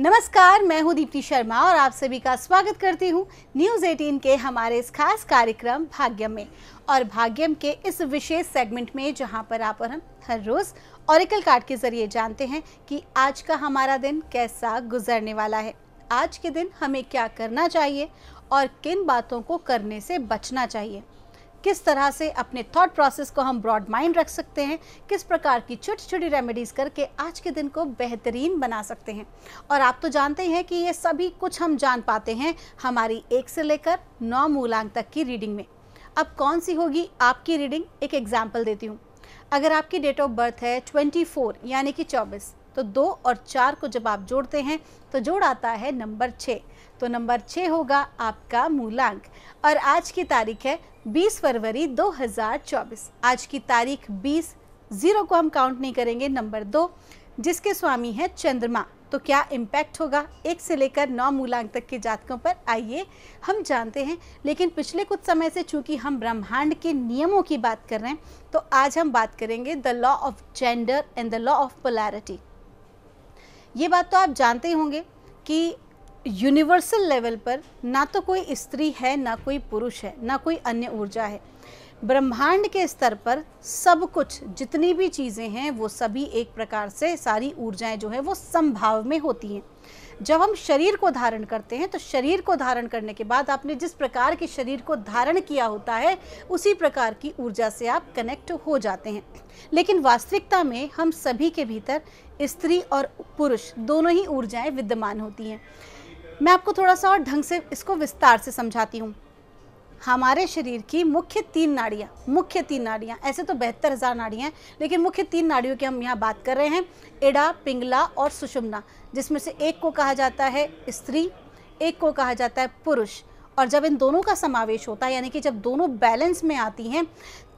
नमस्कार, मैं हूं दीप्ति शर्मा और आप सभी का स्वागत करती हूं न्यूज़ 18 के हमारे इस खास कार्यक्रम भाग्यम में। और भाग्यम के इस विशेष सेगमेंट में जहां पर आप और हम हर रोज ऑरेकल कार्ड के जरिए जानते हैं कि आज का हमारा दिन कैसा गुजरने वाला है, आज के दिन हमें क्या करना चाहिए और किन बातों को करने से बचना चाहिए, किस तरह से अपने थॉट प्रोसेस को हम ब्रॉड माइंड रख सकते हैं, किस प्रकार की छोटी छोटी रेमेडीज करके आज के दिन को बेहतरीन बना सकते हैं। और आप तो जानते हैं कि ये सभी कुछ हम जान पाते हैं हमारी 1 से लेकर 9 मूलांक तक की रीडिंग में। अब कौन सी होगी आपकी रीडिंग, एक एग्जाम्पल देती हूँ। अगर आपकी डेट ऑफ बर्थ है 24 यानी कि 24, तो 2 और 4 को जब आप जोड़ते हैं तो जोड़ आता है नंबर 6। तो नंबर 6 होगा आपका मूलांक। और आज की तारीख है 20 फरवरी 2024। आज की तारीख 20, 0 को हम काउंट नहीं करेंगे, नंबर 2 जिसके स्वामी है चंद्रमा। तो क्या इम्पैक्ट होगा 1 से लेकर 9 मूलांक तक के जातकों पर, आइए हम जानते हैं। लेकिन पिछले कुछ समय से चूंकि हम ब्रह्मांड के नियमों की बात कर रहे हैं, तो आज हम बात करेंगे the law of gender and the law of polarity. ये बात तो आप जानते होंगे कि यूनिवर्सल लेवल पर ना तो कोई स्त्री है, ना कोई पुरुष है, ना कोई अन्य ऊर्जा है। ब्रह्मांड के स्तर पर सब कुछ, जितनी भी चीज़ें हैं, वो सभी एक प्रकार से सारी ऊर्जाएं जो है वो समभाव में होती हैं। जब हम शरीर को धारण करते हैं तो शरीर को धारण करने के बाद आपने जिस प्रकार के शरीर को धारण किया होता है उसी प्रकार की ऊर्जा से आप कनेक्ट हो जाते हैं। लेकिन वास्तविकता में हम सभी के भीतर स्त्री और पुरुष दोनों ही ऊर्जाएं विद्यमान होती हैं। मैं आपको थोड़ा सा और ढंग से इसको विस्तार से समझाती हूँ। हमारे शरीर की मुख्य 3 नाड़ियाँ, ऐसे तो 72,000 नाड़ियाँ हैं, लेकिन मुख्य 3 नाड़ियों की हम यहाँ बात कर रहे हैं, इड़ा, पिंगला और सुषुम्ना, जिसमें से एक को कहा जाता है स्त्री, एक को कहा जाता है पुरुष। और जब इन दोनों का समावेश होता है, यानी कि जब दोनों बैलेंस में आती हैं,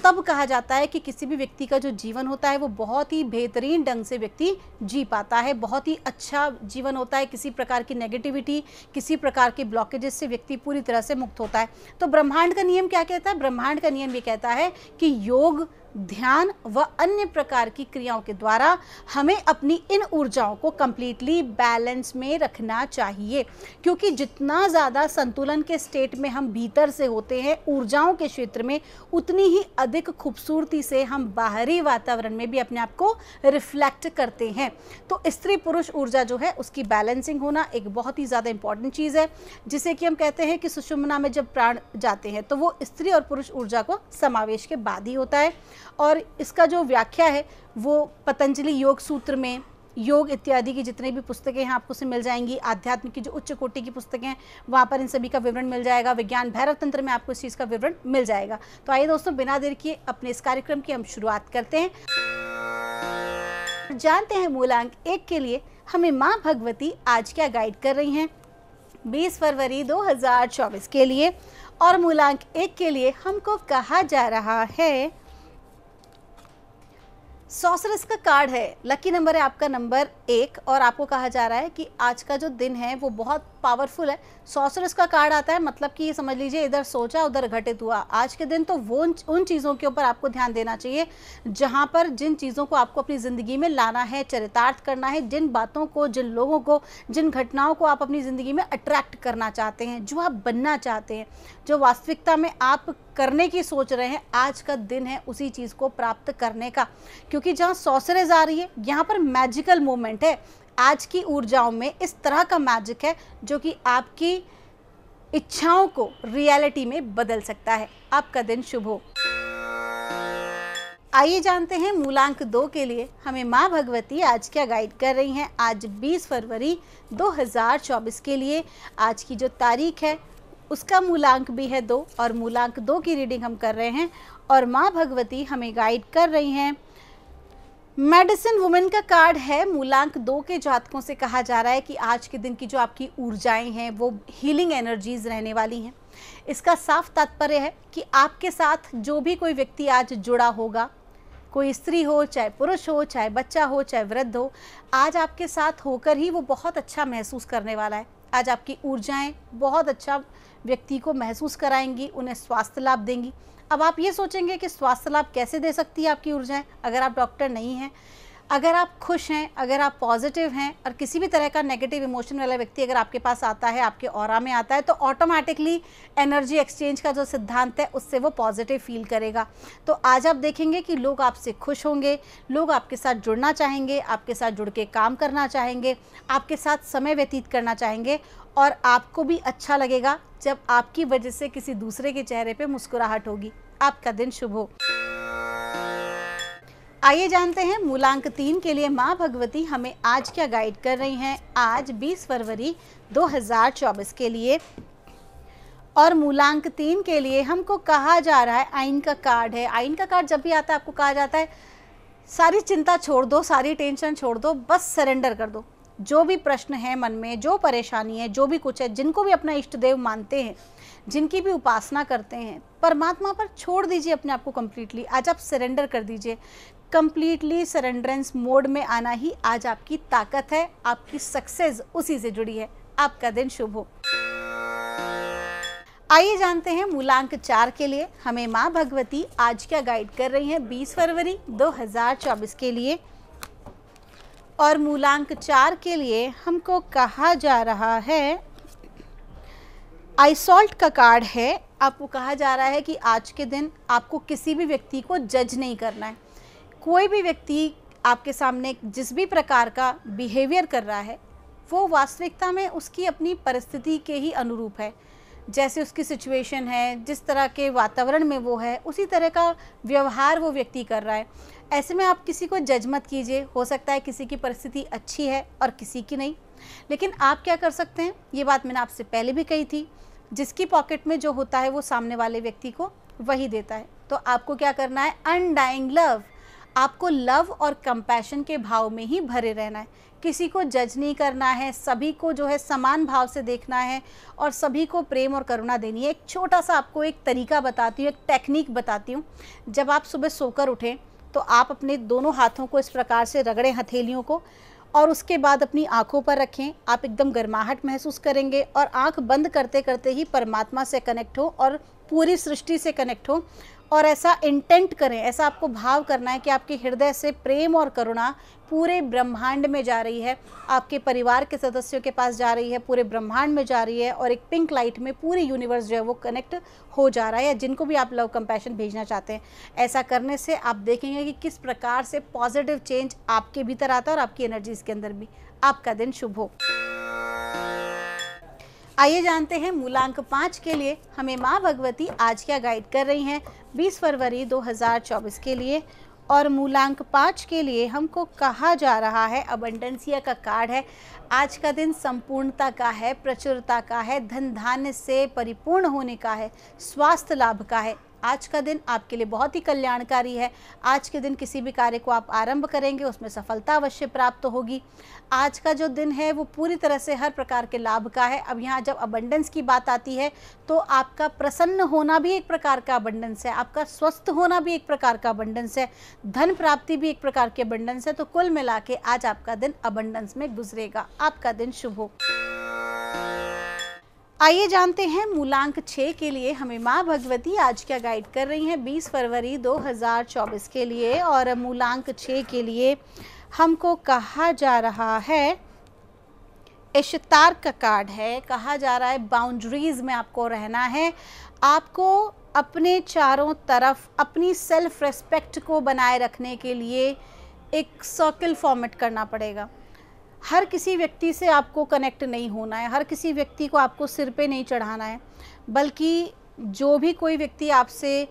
तब कहा जाता है कि किसी भी व्यक्ति का जो जीवन होता है वो बहुत ही बेहतरीन ढंग से व्यक्ति जी पाता है, बहुत ही अच्छा जीवन होता है। किसी प्रकार की नेगेटिविटी, किसी प्रकार के ब्लॉकेजेस से व्यक्ति पूरी तरह से मुक्त होता है। तो ब्रह्मांड का नियम क्या कहता है? ब्रह्मांड का नियम ये कहता है कि योग, ध्यान व अन्य प्रकार की क्रियाओं के द्वारा हमें अपनी इन ऊर्जाओं को कंप्लीटली बैलेंस में रखना चाहिए। क्योंकि जितना ज़्यादा संतुलन के स्टेट में हम भीतर से होते हैं ऊर्जाओं के क्षेत्र में, उतनी ही अधिक खूबसूरती से हम बाहरी वातावरण में भी अपने आप को रिफ्लेक्ट करते हैं। तो स्त्री पुरुष ऊर्जा जो है उसकी बैलेंसिंग होना एक बहुत ही ज़्यादा इंपॉर्टेंट चीज़ है, जिसे कि हम कहते हैं कि सुषुम्ना में जब प्राण जाते हैं तो वो स्त्री और पुरुष ऊर्जा को समावेश के बाद ही होता है। और इसका जो व्याख्या है वो पतंजलि योग सूत्र में, योग इत्यादि की जितने भी पुस्तकें हैं आपको से मिल जाएंगी। आध्यात्म की जो उच्च कोटि की पुस्तकें हैं वहाँ पर इन सभी का विवरण मिल जाएगा। विज्ञान भैरव तंत्र में आपको इस चीज़ का विवरण मिल जाएगा। तो आइए दोस्तों, बिना देर किए अपने इस कार्यक्रम की हम शुरुआत करते हैं। जानते हैं मूलांक 1 के लिए हमें माँ भगवती आज क्या गाइड कर रही हैं 20 फरवरी 2024 के लिए। और मूलांक 1 के लिए हमको कहा जा रहा है, सॉर्सरस का कार्ड है, लकी नंबर है आपका नंबर 1, और आपको कहा जा रहा है कि आज का जो दिन है वो बहुत पावरफुल है। सॉर्सरस का कार्ड आता है मतलब कि ये समझ लीजिए इधर सोचा उधर घटित हुआ। आज के दिन तो वो उन चीज़ों के ऊपर आपको ध्यान देना चाहिए जहाँ पर जिन चीज़ों को आपको अपनी ज़िंदगी में लाना है, चरितार्थ करना है, जिन बातों को, जिन लोगों को, जिन घटनाओं को आप अपनी ज़िंदगी में अट्रैक्ट करना चाहते हैं, जो आप बनना चाहते हैं, जो वास्तविकता में आप करने की सोच रहे हैं, आज का दिन है उसी चीज़ को प्राप्त करने का। क्योंकि जहाँ सॉर्सरेज आ रही है यहाँ पर मैजिकल मोमेंट है। आज की ऊर्जाओं में इस तरह का मैजिक है जो कि आपकी इच्छाओं को रियलिटी में बदल सकता है। आपका दिन शुभ हो। आइए जानते हैं मूलांक 2 के लिए हमें माँ भगवती आज क्या गाइड कर रही हैं आज 20 फरवरी 2024 के लिए। आज की जो तारीख है उसका मूलांक भी है 2 और मूलांक 2 की रीडिंग हम कर रहे हैं। और माँ भगवती हमें गाइड कर रही हैं, मेडिसिन वुमेन का कार्ड है। मूलांक 2 के जातकों से कहा जा रहा है कि आज के दिन की जो आपकी ऊर्जाएं हैं वो हीलिंग एनर्जीज रहने वाली हैं। इसका साफ तात्पर्य है कि आपके साथ जो भी कोई व्यक्ति आज जुड़ा होगा, कोई स्त्री हो, चाहे पुरुष हो, चाहे बच्चा हो, चाहे वृद्ध हो, आज आपके साथ होकर ही वो बहुत अच्छा महसूस करने वाला है। आज आपकी ऊर्जाएं बहुत अच्छा व्यक्ति को महसूस कराएंगी, उन्हें स्वास्थ्य लाभ देंगी। अब आप ये सोचेंगे कि स्वास्थ्य लाभ कैसे दे सकती है आपकी ऊर्जाएं अगर आप डॉक्टर नहीं हैं। अगर आप खुश हैं, अगर आप पॉजिटिव हैं और किसी भी तरह का नेगेटिव इमोशन वाला व्यक्ति अगर आपके पास आता है, आपके ऑरा में आता है, तो ऑटोमेटिकली एनर्जी एक्सचेंज का जो सिद्धांत है उससे वो पॉजिटिव फील करेगा। तो आज आप देखेंगे कि लोग आपसे खुश होंगे, लोग आपके साथ जुड़ना चाहेंगे, आपके साथ जुड़ के काम करना चाहेंगे, आपके साथ समय व्यतीत करना चाहेंगे और आपको भी अच्छा लगेगा जब आपकी वजह से किसी दूसरे के चेहरे पे मुस्कुराहट होगी। आपका दिन शुभ हो। आइए जानते हैं मूलांक 3 के लिए माँ भगवती हमें आज क्या गाइड कर रही हैं आज 20 फरवरी 2024 के लिए। और मूलांक 3 के लिए हमको कहा जा रहा है, आइन का कार्ड है। आइन का कार्ड जब भी आता है आपको कहा जाता है सारी चिंता छोड़ दो, सारी टेंशन छोड़ दो, बस सरेंडर कर दो। जो भी प्रश्न है मन में, जो परेशानी है, जो भी कुछ है, जिनको भी अपना इष्ट देव मानते हैं, जिनकी भी उपासना करते हैं, परमात्मा पर छोड़ दीजिए अपने आप को कम्प्लीटली। आज आप सरेंडर कर दीजिए। कम्प्लीटली सरेंडरेंस मोड में आना ही आज आपकी ताकत है, आपकी सक्सेस उसी से जुड़ी है। आपका दिन शुभ हो। आइए जानते हैं मूलांक 4 के लिए हमें माँ भगवती आज क्या गाइड कर रही हैं 20 फरवरी 2024 के लिए। और मूलांक 4 के लिए हमको कहा जा रहा है, आइसॉल्ट का कार्ड है। आपको कहा जा रहा है कि आज के दिन आपको किसी भी व्यक्ति को जज नहीं करना है। कोई भी व्यक्ति आपके सामने जिस भी प्रकार का बिहेवियर कर रहा है वो वास्तविकता में उसकी अपनी परिस्थिति के ही अनुरूप है। जैसे उसकी सिचुएशन है, जिस तरह के वातावरण में वो है, उसी तरह का व्यवहार वो व्यक्ति कर रहा है। ऐसे में आप किसी को जज मत कीजिए। हो सकता है किसी की परिस्थिति अच्छी है और किसी की नहीं, लेकिन आप क्या कर सकते हैं, ये बात मैंने आपसे पहले भी कही थी, जिसकी पॉकेट में जो होता है वो सामने वाले व्यक्ति को वही देता है। तो आपको क्या करना है, अनडाइंग लव। आपको लव और कंपैशन के भाव में ही भरे रहना है। किसी को जज नहीं करना है, सभी को जो है समान भाव से देखना है और सभी को प्रेम और करुणा देनी है। एक छोटा सा आपको एक तरीका बताती हूँ, एक टेक्निक बताती हूँ। जब आप सुबह सोकर उठें तो आप अपने दोनों हाथों को इस प्रकार से रगड़ें, हथेलियों को, और उसके बाद अपनी आँखों पर रखें। आप एकदम गर्माहट महसूस करेंगे और आँख बंद करते करते ही परमात्मा से कनेक्ट हो और पूरी सृष्टि से कनेक्ट हो। और ऐसा इंटेंट करें, ऐसा आपको भाव करना है कि आपके हृदय से प्रेम और करुणा पूरे ब्रह्मांड में जा रही है, आपके परिवार के सदस्यों के पास जा रही है, पूरे ब्रह्मांड में जा रही है और एक पिंक लाइट में पूरी यूनिवर्स जो है वो कनेक्ट हो जा रहा है, या जिनको भी आप लव कंपैशन भेजना चाहते हैं। ऐसा करने से आप देखेंगे कि किस प्रकार से पॉजिटिव चेंज आपके भीतर आता है और आपकी एनर्जीज के अंदर भी। आपका दिन शुभ हो। आइए जानते हैं मूलांक 5 के लिए हमें माँ भगवती आज क्या गाइड कर रही हैं 20 फरवरी 2024 के लिए। और मूलांक 5 के लिए हमको कहा जा रहा है, अबंडेंसिया का कार्ड है। आज का दिन संपूर्णता का है, प्रचुरता का है, धन धान्य से परिपूर्ण होने का है, स्वास्थ्य लाभ का है। आज का दिन आपके लिए बहुत ही कल्याणकारी है। आज के दिन किसी भी कार्य को आप आरंभ करेंगे उसमें सफलता अवश्य प्राप्त होगी। आज का जो दिन है वो पूरी तरह से हर प्रकार के लाभ का है। अब यहाँ जब अबंडेंस की बात आती है तो आपका प्रसन्न होना भी एक प्रकार का अबंडेंस है, आपका स्वस्थ होना भी एक प्रकार का अबंडेंस है, धन प्राप्ति भी एक प्रकार की अबंडेंस है। तो कुल मिला के आज आपका दिन अबंडेंस में गुजरेगा। आपका दिन शुभ हो। आइए जानते हैं मूलांक 6 के लिए हमें माँ भगवती आज क्या गाइड कर रही हैं 20 फरवरी 2024 के लिए। और मूलांक 6 के लिए हमको कहा जा रहा है, इश्तार का कार्ड है। कहा जा रहा है बाउंड्रीज में आपको रहना है, आपको अपने चारों तरफ अपनी सेल्फ रेस्पेक्ट को बनाए रखने के लिए एक सर्कल फॉर्मेट करना पड़ेगा। हर किसी व्यक्ति से आपको कनेक्ट नहीं होना है, हर किसी व्यक्ति को आपको सिर पे नहीं चढ़ाना है, बल्कि जो भी कोई व्यक्ति आपसे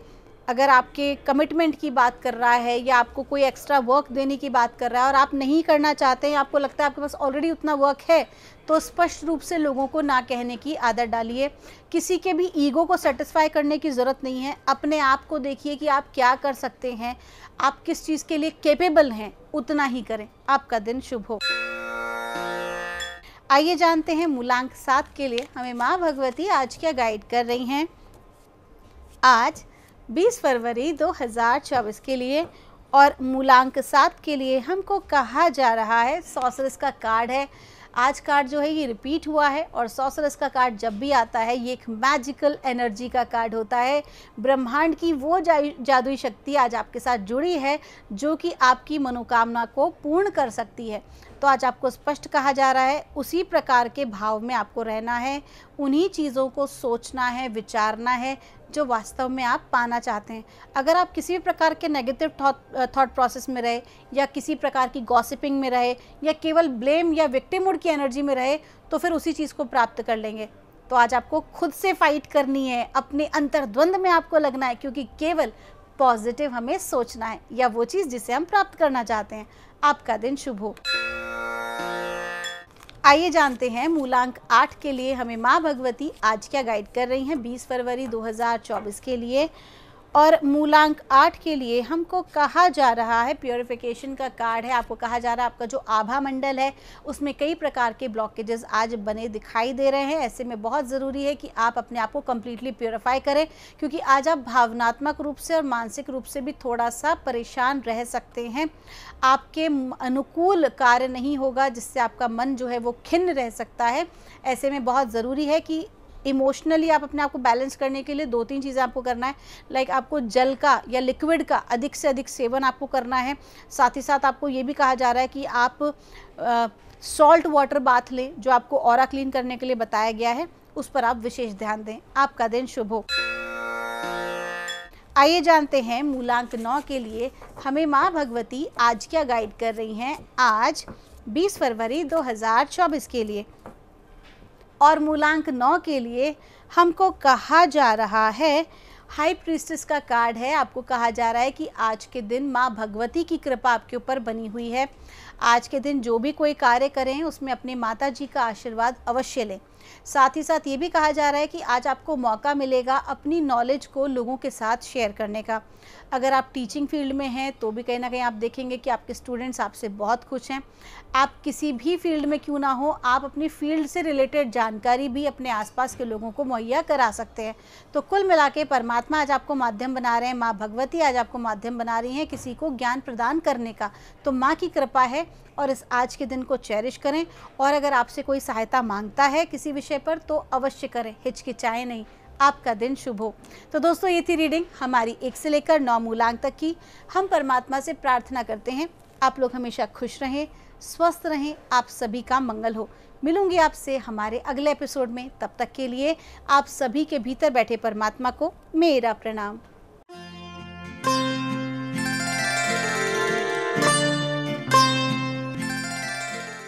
अगर आपके कमिटमेंट की बात कर रहा है या आपको कोई एक्स्ट्रा वर्क देने की बात कर रहा है और आप नहीं करना चाहते हैं, आपको लगता है आपके पास ऑलरेडी उतना वर्क है, तो स्पष्ट रूप से लोगों को ना कहने की आदत डालिए। किसी के भी ईगो को सेटिस्फाई करने की ज़रूरत नहीं है। अपने आप को देखिए कि आप क्या कर सकते हैं, आप किस चीज़ के लिए कैपेबल हैं, उतना ही करें। आपका दिन शुभ हो। आइए जानते हैं मूलांक 7 के लिए हमें माँ भगवती आज क्या गाइड कर रही हैं आज 20 फरवरी 2024 के लिए। और मूलांक 7 के लिए हमको कहा जा रहा है, सॉर्सरेस का कार्ड है। आज कार्ड जो है ये रिपीट हुआ है और सॉर्सरर्स का कार्ड जब भी आता है ये एक मैजिकल एनर्जी का कार्ड होता है। ब्रह्मांड की वो जादुई शक्ति आज आपके साथ जुड़ी है जो कि आपकी मनोकामना को पूर्ण कर सकती है। तो आज आपको स्पष्ट कहा जा रहा है उसी प्रकार के भाव में आपको रहना है, उन्हीं चीज़ों को सोचना है, विचारना है जो वास्तव में आप पाना चाहते हैं। अगर आप किसी भी प्रकार के नेगेटिव थॉट प्रोसेस में रहे या किसी प्रकार की गॉसिपिंग में रहे या केवल ब्लेम या विक्टिमहुड की एनर्जी में रहे तो फिर उसी चीज़ को प्राप्त कर लेंगे। तो आज आपको खुद से फाइट करनी है, अपने अंतर्द्वंद में आपको लगना है, क्योंकि केवल पॉजिटिव हमें सोचना है या वो चीज़ जिसे हम प्राप्त करना चाहते हैं। आपका दिन शुभ हो। आइए जानते हैं मूलांक 8 के लिए हमें माँ भगवती आज क्या गाइड कर रही हैं 20 फरवरी 2024 के लिए। और मूलांक 8 के लिए हमको कहा जा रहा है, प्योरिफिकेशन का कार्ड है, आपको कहा जा रहा है आपका जो आभा मंडल है उसमें कई प्रकार के ब्लॉकेजेस आज बने दिखाई दे रहे हैं। ऐसे में बहुत ज़रूरी है कि आप अपने आप को कम्प्लीटली प्योरीफाई करें, क्योंकि आज आप भावनात्मक रूप से और मानसिक रूप से भी थोड़ा सा परेशान रह सकते हैं। आपके अनुकूल कार्य नहीं होगा जिससे आपका मन जो है वो खिन्न रह सकता है। ऐसे में बहुत ज़रूरी है कि इमोशनली आप अपने आप को बैलेंस करने के लिए 2-3 चीज़ें आपको करना है। लाइक आपको जल का या लिक्विड का अधिक से अधिक सेवन आपको करना है। साथ ही साथ आपको ये भी कहा जा रहा है कि आप सॉल्ट वाटर बाथ लें, जो आपको ऑरा क्लीन करने के लिए बताया गया है, उस पर आप विशेष ध्यान दें। आपका दिन शुभ हो। आइए जानते हैं मूलांक 9 के लिए हमें माँ भगवती आज क्या गाइड कर रही हैं आज 20 फरवरी 2024 के लिए। और मूलांक 9 के लिए हमको कहा जा रहा है, हाई प्रीस्टेस का कार्ड है। आपको कहा जा रहा है कि आज के दिन माँ भगवती की कृपा आपके ऊपर बनी हुई है। आज के दिन जो भी कोई कार्य करें उसमें अपने माता जी का आशीर्वाद अवश्य लें। साथ ही साथ ये भी कहा जा रहा है कि आज आपको मौका मिलेगा अपनी नॉलेज को लोगों के साथ शेयर करने का। अगर आप टीचिंग फील्ड में हैं तो भी कहीं ना कहीं आप देखेंगे कि आपके स्टूडेंट्स आपसे बहुत खुश हैं। आप किसी भी फील्ड में क्यों ना हो, आप अपनी फील्ड से रिलेटेड जानकारी भी अपने आसपास के लोगों को मुहैया करा सकते हैं। तो कुल मिला के परमात्मा आज आपको माध्यम बना रहे हैं, माँ भगवती आज आपको माध्यम बना रही हैं किसी को ज्ञान प्रदान करने का। तो माँ की कृपा है और इस आज के दिन को चेरिश करें। और अगर आपसे कोई सहायता मांगता है किसी विषय पर तो अवश्य करें, हिचकिचाएं नहीं। आपका दिन शुभ हो। तो दोस्तों ये थी रीडिंग हमारी 1 से लेकर 9 मूलांक तक की। हम परमात्मा से प्रार्थना करते हैं आप लोग हमेशा खुश रहें, स्वस्थ रहें, आप सभी का मंगल हो। मिलूंगी आपसे हमारे अगले एपिसोड में। तब तक के लिए आप सभी के भीतर बैठे परमात्मा को मेरा प्रणाम।